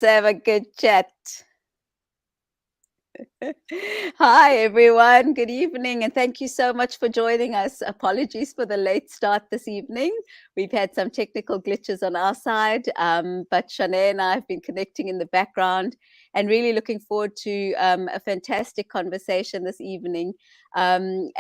have a good chat. Hi, everyone. Good evening, and thank you so much for joining us. Apologies for the late start this evening. We've had some technical glitches on our side, but Sharne and I have been connecting in the background and really looking forward to a fantastic conversation this evening. Welcome,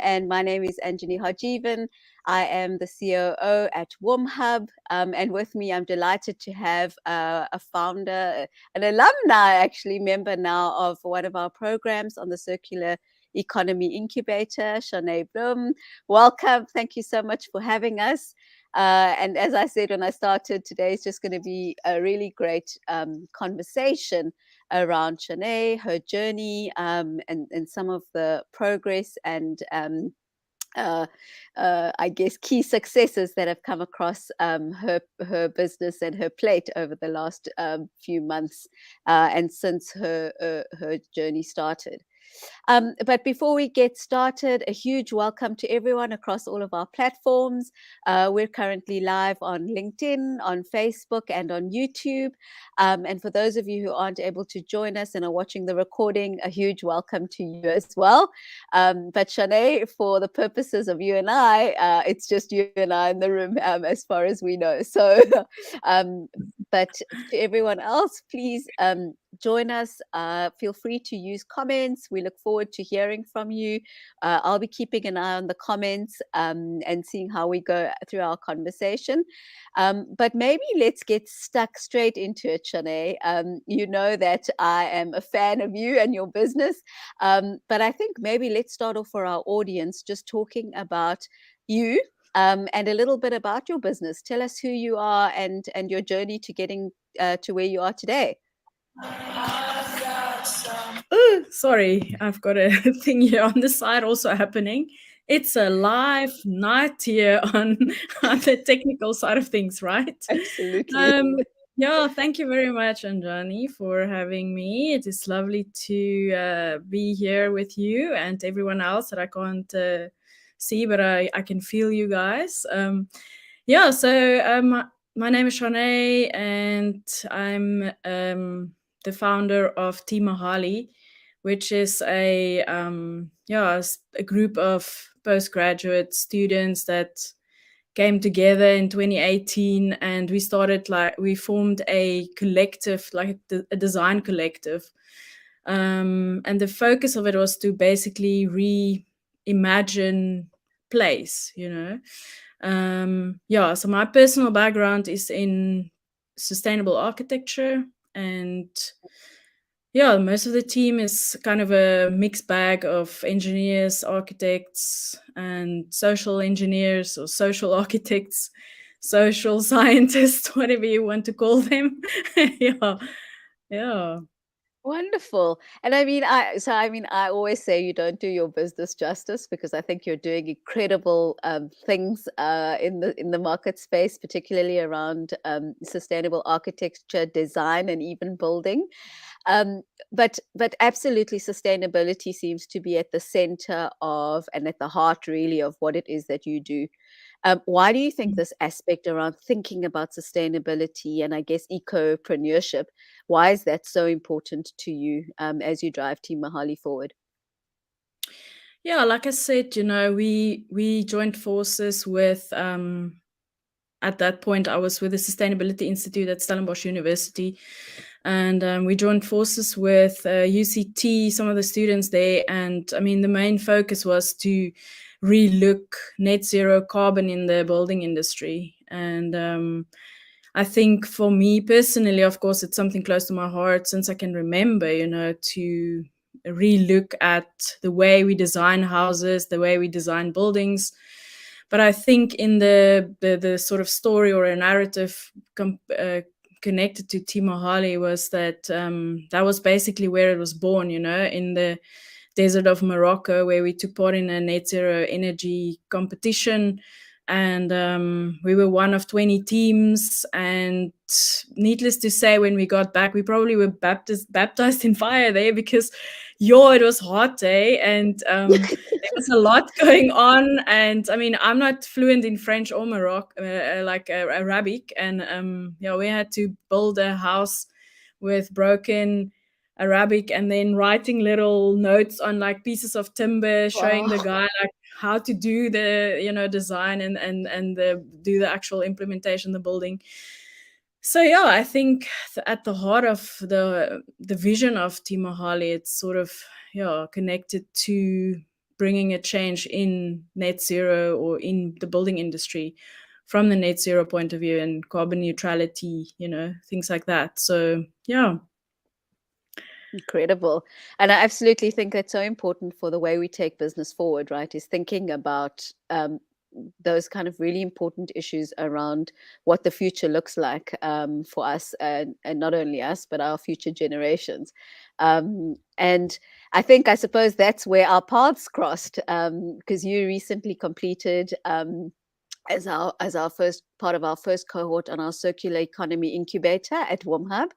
and my name is Anjani Hajivan. I am the COO at WomHub, and with me, I'm delighted to have a founder, an alumni, actually, member now of one of our programs on the Circular Economy Incubator, Sharne Bloem. Welcome. Thank you so much for having us. And as I said when I started, today is just going to be a really great conversation around Sharne, her journey, and some of the progress and I guess key successes that have come across her business and her plate over the last few months and since her journey started. But before we get started, a huge welcome to everyone across all of our platforms. We're currently live on LinkedIn, on Facebook, and on YouTube. And for those of you who aren't able to join us and are watching the recording, a huge welcome to you as well. But Sharne, for the purposes of you and I, it's just you and I in the room as far as we know. So, but to everyone else, please join us. Feel free to use comments. We look forward to hearing from you. I'll be keeping an eye on the comments and seeing how we go through our conversation. But maybe let's get stuck straight into it, Sharne. You know that I am a fan of you and your business. But I think maybe let's start off for our audience just talking about you and a little bit about your business. Tell us who you are and your journey to getting to where you are today. Oh, sorry, I've got a thing here on the side also happening. It's a live night here on, on the technical side of things, right? Absolutely. Um, yeah, thank you very much, Anjani, for having me. It is lovely to be here with you and everyone else that I can't see, but I can feel you guys. Yeah, so my name is Sharne, and I'm the founder of Team Mahali, which is a group of postgraduate students that came together in 2018, and we formed a collective, like a design collective, and the focus of it was to basically reimagine place, so my personal background is in sustainable architecture, and yeah, most of the team is kind of a mixed bag of engineers, architects, and social engineers or social architects, social scientists, whatever you want to call them. Yeah, yeah. Wonderful. And I always say you don't do your business justice because I think you're doing incredible things in the market space, particularly around sustainable architecture, design, and even building. But absolutely, sustainability seems to be at the center of and at the heart, really, of what it is that you do. Why do you think this aspect around thinking about sustainability and I guess ecopreneurship, why is that so important to you as you drive Team Mahali forward? Yeah, like I said, we joined forces with at that point I was with the Sustainability Institute at Stellenbosch University, and we joined forces with UCT, some of the students there, and I mean the main focus was to relook net zero carbon in the building industry. And I think for me personally, of course, it's something close to my heart since I can remember, to relook at the way we design houses, the way we design buildings. But I think in the sort of story or a narrative connected to Team Mahali was that that was basically where it was born, in the desert of Morocco, where we took part in a net zero energy competition. and we were one of 20 teams. And needless to say, when we got back, we probably were baptized in fire there, because it was hot, eh? And there was a lot going on. And I mean, I'm not fluent in French or Arabic, and we had to build a house with broken Arabic, and then writing little notes on like pieces of timber, showing the Wow. guy like how to do the design and do the actual implementation, the building. So yeah, I think at the heart of the vision of Team Mahali, it's sort of connected to bringing a change in net zero, or in the building industry, from the net zero point of view, and carbon neutrality, things like that. So yeah. Incredible. And I absolutely think that's so important for the way we take business forward, right? Is thinking about those kind of really important issues around what the future looks like for us, and not only us, but our future generations. And I suppose that's where our paths crossed, because you recently completed as our first part of our first cohort on our circular economy incubator at WomHub,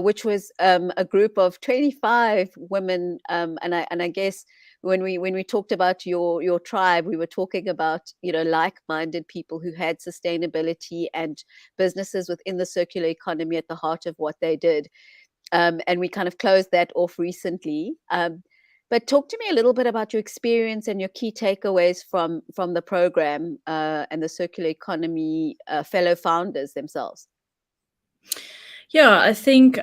which was a group of 25 women. And I guess when we talked about your tribe, we were talking about like-minded people who had sustainability and businesses within the circular economy at the heart of what they did. And we kind of closed that off recently. But talk to me a little bit about your experience and your key takeaways from the program and the circular economy fellow founders themselves. Yeah, I think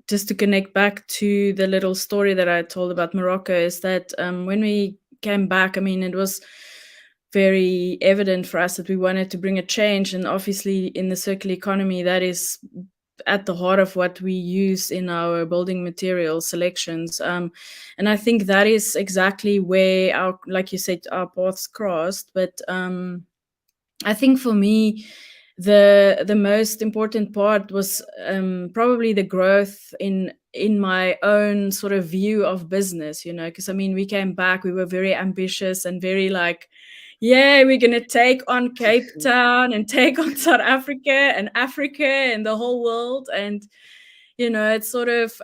just to connect back to the little story that I told about Morocco, is that when we came back, I mean, it was very evident for us that we wanted to bring a change. And obviously in the circular economy, that is at the heart of what we use in our building material selections. And I think that is exactly where like you said, our paths crossed. But I think for me, the most important part was probably the growth in my own sort of view of business, because I mean, we came back, we were very ambitious and very like, yeah, we're gonna take on Cape Town and take on South Africa and the whole world. And it's sort of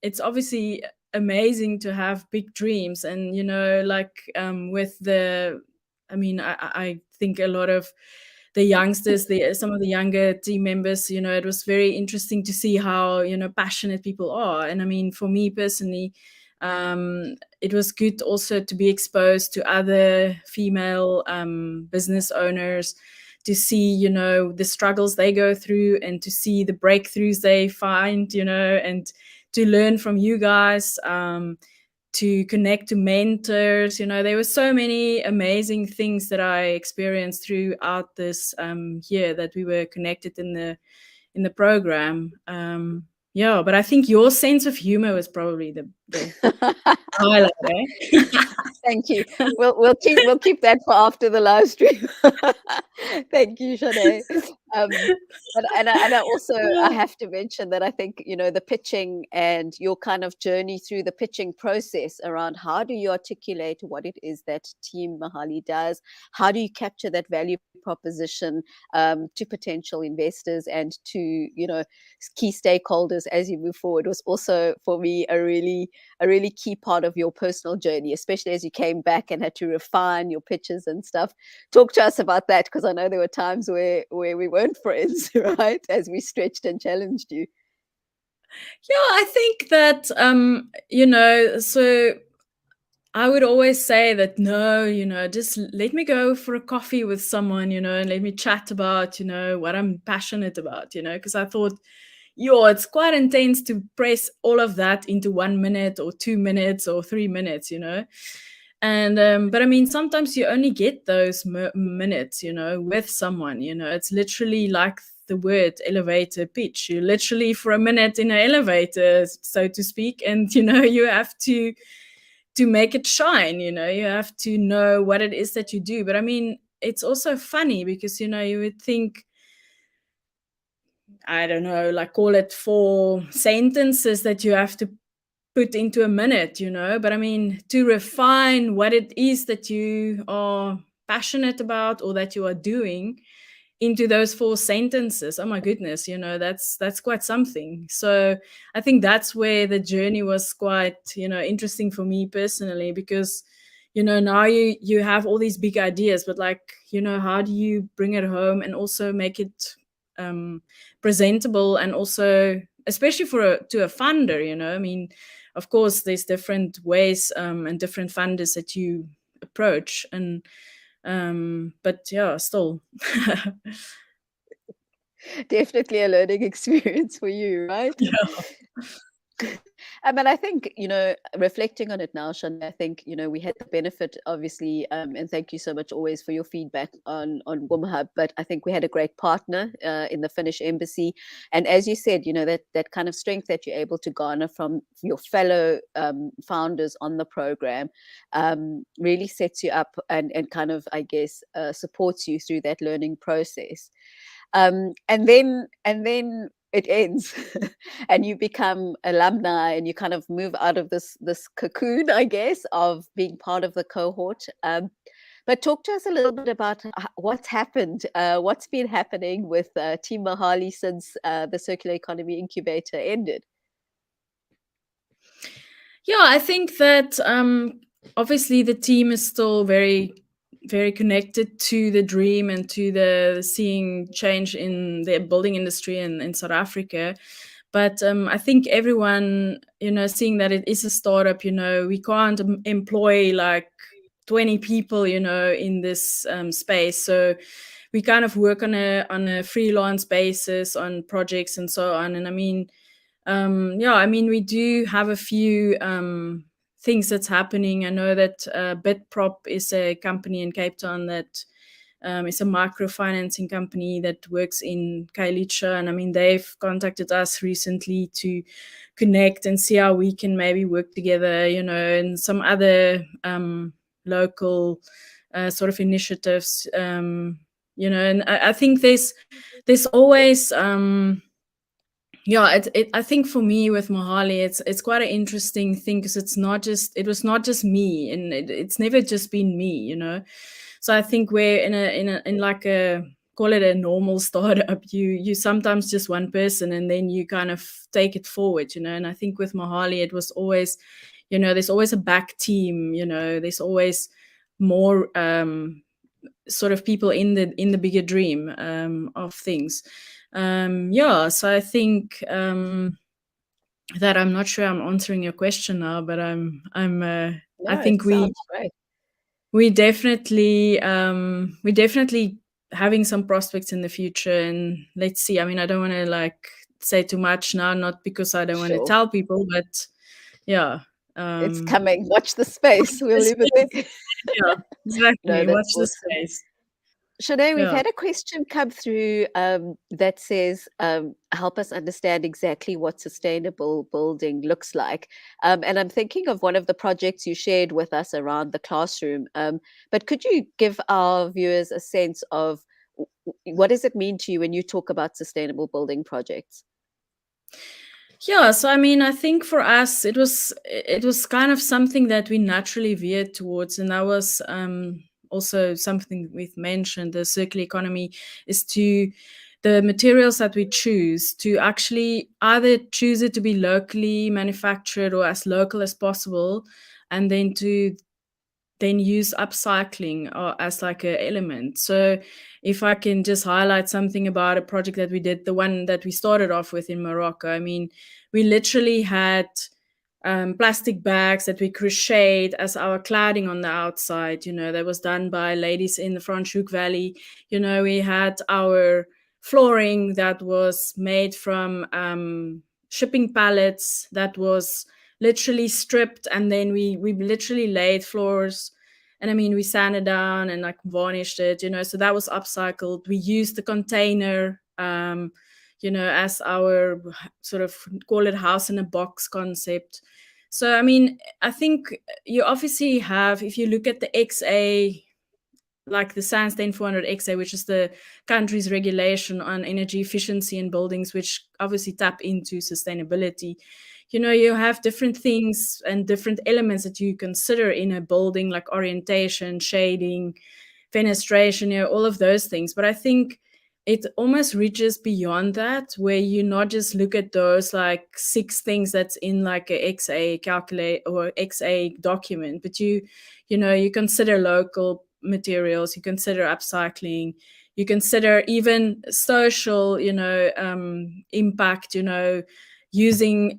it's obviously amazing to have big dreams, and like with the I mean, I think a lot of the youngsters, some of the younger team members, it was very interesting to see how passionate people are. And I mean, for me personally, it was good also to be exposed to other female business owners, to see the struggles they go through, and to see the breakthroughs they find, and to learn from you guys, to connect to mentors. There were so many amazing things that I experienced throughout this year that we were connected in the program. But I think your sense of humor was probably the highlight. Thank you. We'll keep that for after the live stream. Thank you, Sharne. I have to mention that I think the pitching and your kind of journey through the pitching process around how do you articulate what it is that Team Mahali does, how do you capture that value proposition to potential investors and to key stakeholders as you move forward, was also for me a really key part of your personal journey, especially as you came back and had to refine your pitches and stuff. Talk to us about that, because I know there were times where we weren't friends, right? As we stretched and challenged you. Yeah, I think that, so I would always say that, no, just let me go for a coffee with someone, and let me chat about, what I'm passionate about, because I thought, it's quite intense to press all of that into 1 minute or 2 minutes or 3 minutes, And, but I mean, sometimes you only get those minutes, with someone, it's literally like the word elevator pitch. You literally for a minute in an elevator, so to speak, and, you have to make it shine, you have to know what it is that you do. But I mean, it's also funny because, you would think, I don't know, like call it 4 sentences that you have to put into a minute, but I mean, to refine what it is that you are passionate about or that you are doing into those 4 sentences. Oh my goodness, that's quite something. So I think that's where the journey was quite, interesting for me personally, because now you have all these big ideas, but like, how do you bring it home and also make it presentable, and also especially to a funder, I mean, of course there's different ways and different funders that you approach, and but yeah, still. Definitely a learning experience for you, right? Yeah. But I think, reflecting on it now, Sharne, I think, we had the benefit, obviously, and thank you so much always for your feedback on WomHub, but I think we had a great partner in the Finnish embassy. And as you said, that kind of strength that you're able to garner from your fellow founders on the program really sets you up and kind of, I guess, supports you through that learning process. And then it ends and you become alumni and you kind of move out of this cocoon, I guess, of being part of the cohort. But talk to us a little bit about what's happened, what's been happening with Team Mahali since the Circular Economy Incubator ended. Yeah, I think that obviously the team is still very, very connected to the dream and to the seeing change in the building industry in South Africa. But I think everyone, seeing that it is a startup, we can't employ like 20 people, in this space. So we kind of work on a freelance basis on projects and so on. And I mean, we do have a few things that's happening. I know that Bitprop is a company in Cape Town that is a microfinancing company that works in Kailicha. And I mean, they've contacted us recently to connect and see how we can maybe work together, and some other local sort of initiatives, and I think there's always I think for me with Mahali, it's quite an interesting thing, because it was not just me, and it's never just been me, So I think we're in like a, call it a normal startup. You sometimes just one person, and then you kind of take it forward, And I think with Mahali, it was always, there's always a back team, There's always more sort of people in the bigger dream of things. So I think that, I'm not sure I'm answering your question now, but I think we definitely having some prospects in the future, and let's see. I mean, I don't want to like say too much now, not because I don't want to tell people, but yeah, it's coming. Watch the space. We'll leave it there. Yeah, exactly. No, Watch that's the awesome. space. Sharne, we've had a question come through that says, help us understand exactly what sustainable building looks like. And I'm thinking of one of the projects you shared with us around the classroom. But could you give our viewers a sense of what does it mean to you when you talk about sustainable building projects? Yeah, so I mean, I think for us, it was kind of something that we naturally veered towards, and that was also something we've mentioned. The circular economy is to the materials that we choose to actually either choose it to be locally manufactured or as local as possible, and then to use upcycling as like an element. So if I can just highlight something about a project that we did, the one that we started off with in Morocco, I mean, we literally had plastic bags that we crocheted as our cladding on the outside, that was done by ladies in the Franschhoek Valley. We had our flooring that was made from shipping pallets that was literally stripped, and then we literally laid floors, and I mean, we sanded down and like varnished it, so that was upcycled. We used the container as our sort of, call it house in a box concept. So I mean, I think you obviously have, if you look at the XA, like the SANS 10400 XA, which is the country's regulation on energy efficiency in buildings, which obviously tap into sustainability. You have different things and different elements that you consider in a building, like orientation, shading, fenestration, all of those things. But I think it almost reaches beyond that, where you not just look at those like 6 things that's in like a XA calculate or XA document, but you consider local materials, you consider upcycling, you consider even social, impact, using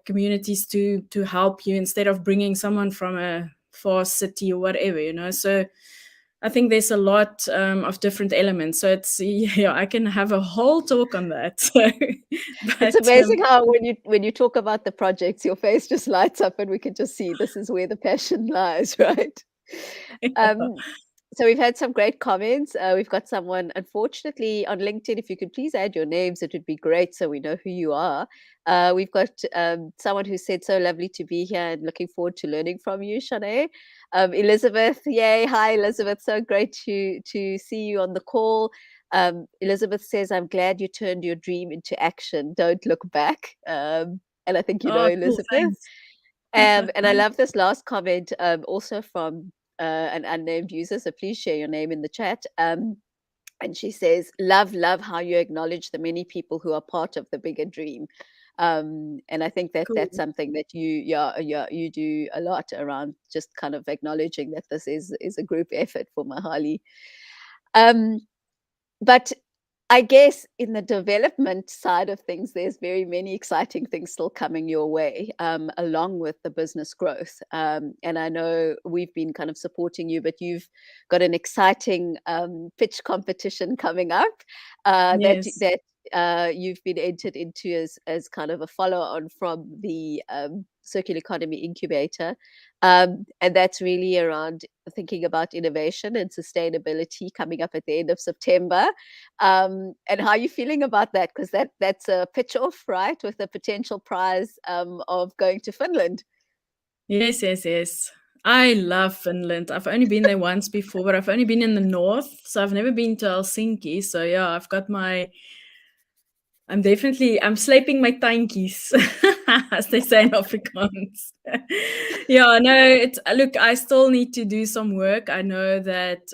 communities to help you instead of bringing someone from a far city or whatever. So I think there's a lot of different elements. So it's I can have a whole talk on that. So, It's amazing how when you talk about the projects, your face just lights up, and we can just see this is where the passion lies, right? So we've had some great comments. We've got someone, unfortunately, on LinkedIn. If you could please add your names, it would be great so we know who you are. We've got someone who said, so lovely to be here and looking forward to learning from you, Sharne. Elizabeth, yay. Hi, Elizabeth. So great to see you on the call. Elizabeth says, I'm glad you turned your dream into action. Don't look back. And I think you know Elizabeth. Cool, and I love this last comment also from an unnamed user, so please share your name in the chat. And she says, love how you acknowledge the many people who are part of the bigger dream. And I think that that's something that you do a lot around, just kind of acknowledging that this is a group effort for Mahali. But I guess in the development side of things, there's very many exciting things still coming your way, along with the business growth. And I know we've been kind of supporting you, but you've got an exciting pitch competition coming up yes. that you've been entered into as kind of a follow-on from the Circular Economy Incubator. And that's really around thinking about innovation and sustainability, coming up at the end of September. And how are you feeling about that? Because that's a pitch off, right, with a potential prize of going to Finland. Yes. I love Finland. I've only been there once before, but I've only been in the north, so I've never been to Helsinki. So yeah, I've got I'm sleeping my tuintjies, as they say in Afrikaans. Yeah, no, look, I still need to do some work. I know that,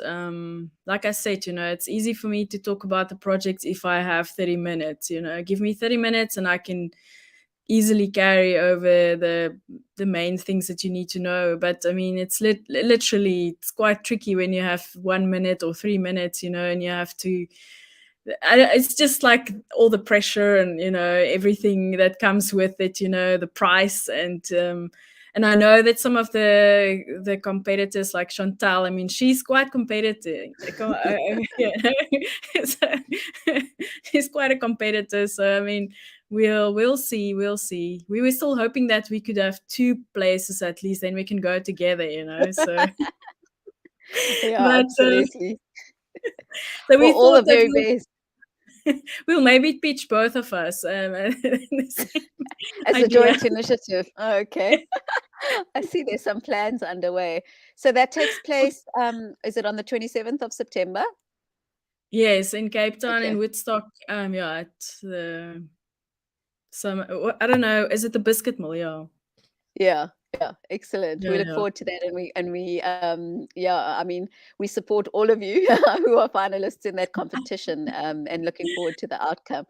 like I said, it's easy for me to talk about the projects if I have 30 minutes, give me 30 minutes and I can easily carry over the main things that you need to know. But I mean, it's literally, it's quite tricky when you have 1 minute or 3 minutes, and you have to, it's just like all the pressure and everything that comes with it, the price and I know that some of the competitors like Chantal, I mean, she's quite competitive. She's quite a competitor. So I mean, we'll see. We were still hoping that we could have 2 places at least, then we can go together. So yeah, but, absolutely. So we all the thought that very best. we'll maybe pitch both of us as idea. a joint initiative. Oh, okay. I see there's some plans underway. So that takes place, is it on the 27th of September? Yes, in Cape Town, Okay. in Woodstock. At the I don't know. Is it the Biscuit Mill? Yeah. Yeah, excellent. Yeah, We look yeah. forward to that, and we I mean, we support all of you who are finalists in that competition, and looking forward to the outcome.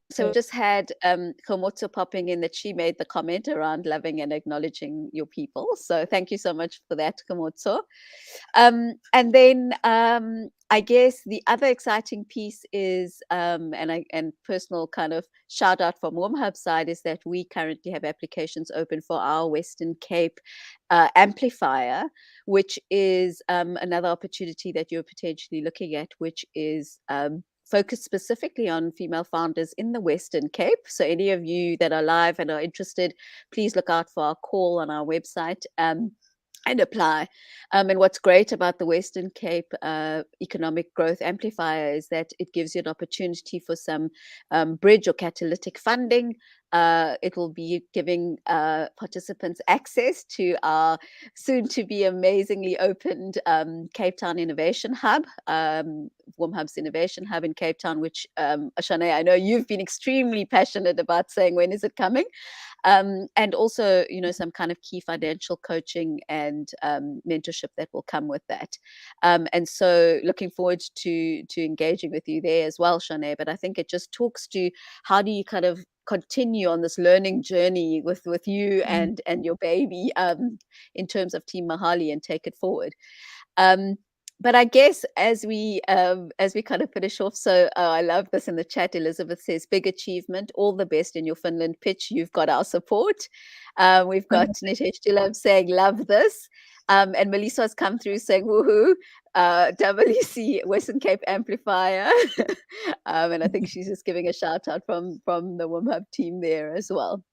So we just had Komotso popping in that she made the comment around loving and acknowledging your people. So thank you so much for that, Komotso. And then I guess the other exciting piece is, and personal kind of shout out from WomHub side, is that we currently have applications open for our Western Cape amplifier, which is another opportunity that you're potentially looking at, which is focused specifically on female founders in the Western Cape. So any of you that are live and are interested, please look out for our call on our website. And apply. And what's great about the Western Cape Economic Growth Amplifier is that it gives you an opportunity for some bridge or catalytic funding. It will be giving participants access to our soon-to-be amazingly opened Cape Town Innovation Hub, WomHub's Innovation Hub in Cape Town, which, Sharne, I know you've been extremely passionate about saying, when is it coming? and also, some kind of key financial coaching and mentorship that will come with that. And so looking forward to engaging with you there as well, Sharne. But I think it just talks to how do you kind of continue on this learning journey with you and your baby, in terms of Team Mahali, and take it forward. But I guess as we kind of finish off, so I love this in the chat. Elizabeth says, "Big achievement, all the best in your Finland pitch. You've got our support." We've got Nitesh saying, "Love this," and Melissa has come through saying, "Woohoo!" WC Western Cape Amplifier, and I think she's just giving a shout out from the WomHub team there as well.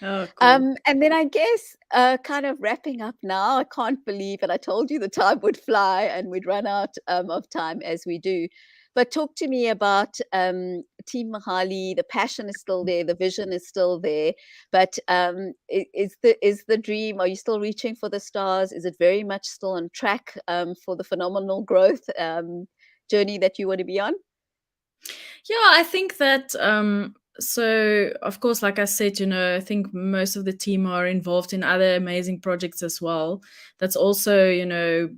Oh, cool. And then I guess kind of wrapping up now, I can't believe, and I told you the time would fly and we'd run out of time as we do. But talk to me about Team Mahali. The passion is still there, the vision is still there. But is the dream? Are you still reaching for the stars? Is it very much still on track for the phenomenal growth journey that you want to be on? Yeah, I think that so of course, like I said, I think most of the team are involved in other amazing projects as well. That's also,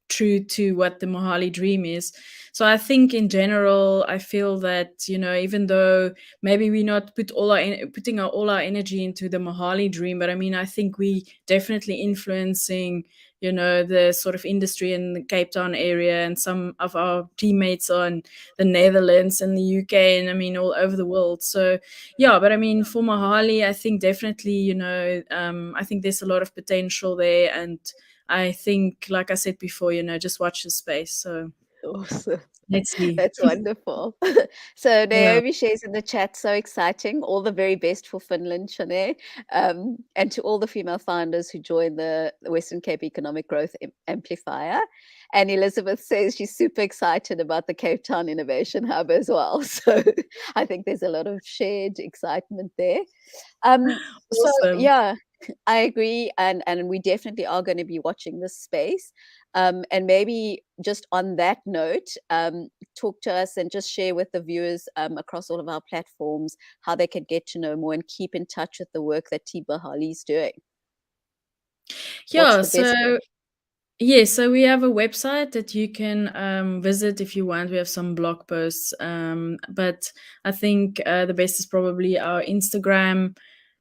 true to what the Mahali dream is. So I think in general, I feel that, even though maybe we're not putting all our energy into the Mahali dream, but I mean, I think we definitely influencing the sort of industry in the Cape Town area, and some of our teammates are in the Netherlands and the UK, and I mean all over the world. So yeah, but I mean for Mahali, I think definitely, I think there's a lot of potential there, and I think, like I said before, just watch the space. So Awesome. let's see. That's wonderful. So Yeah. Naomi shares in the chat, so exciting. All the very best for Finland, Sharne. And to all the female founders who joined the Western Cape Economic Growth Amplifier. And Elizabeth says she's super excited about the Cape Town Innovation Hub as well. So I think there's a lot of shared excitement there. So Awesome. yeah, I agree, and we definitely are going to be watching this space. And maybe just on that note, talk to us and just share with the viewers across all of our platforms how they can get to know more and keep in touch with the work that Team Mahali is doing. What's Yeah, the best way? so we have a website that you can visit if you want. We have some blog posts, but I think the best is probably our Instagram.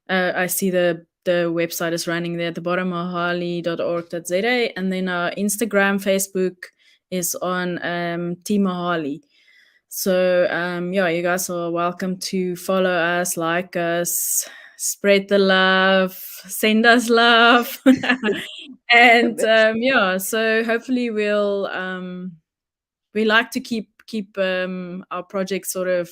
I see the website is running there at the bottom, mahali.org.za, and then our Instagram, Facebook is on Team Mahali. So yeah, you guys are welcome to follow us, like us, spread the love, send us love. And yeah, so hopefully we like to keep our project sort of,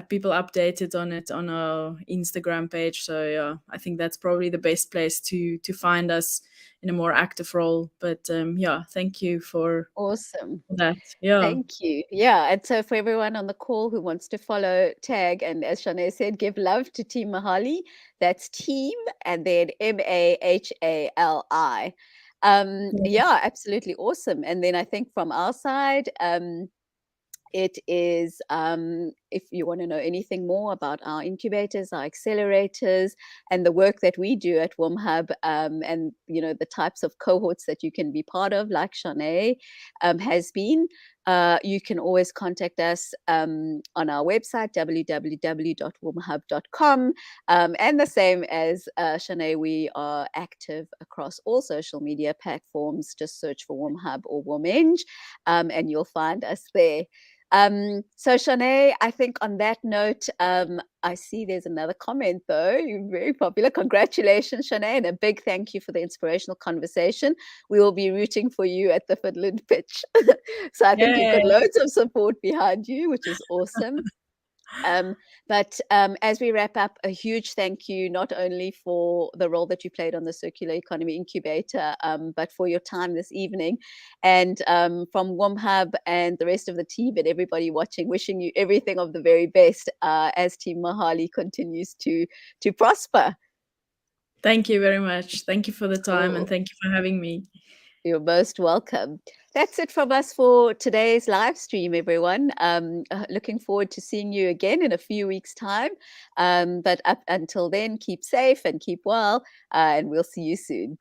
people updated on it on our Instagram page. So yeah, I think that's probably the best place to find us in a more active role. But yeah, thank you for Awesome. that. Yeah. Thank you. Yeah. And so for everyone on the call who wants to follow, tag, and as Sharne said, give love to Team Mahali. That's team and then Mahali. Yeah, absolutely awesome. And then I think from our side, it is, if you want to know anything more about our incubators, our accelerators, and the work that we do at WomHub, and the types of cohorts that you can be part of, like Sharne has been, you can always contact us on our website, www.womhub.com. And the same as Sharne, we are active across all social media platforms. Just search for WomHub or WomEng, and you'll find us there. So Sharne, I think on that note, I see there's another comment though. You're very popular. Congratulations, Sharne, and a big thank you for the inspirational conversation. We will be rooting for you at the Finland pitch. So I think you've got loads of support behind you, which is awesome. But as we wrap up, a huge thank you not only for the role that you played on the Circular Economy Incubator, but for your time this evening. And from WomHub and the rest of the team and everybody watching, wishing you everything of the very best as Team Mahali continues to prosper. Thank you very much. Thank you for the time, and Cool. thank you for having me. You're most welcome. That's it from us for today's live stream, everyone. Looking forward to seeing you again in a few weeks' time. But up until then, keep safe and keep well, and we'll see you soon.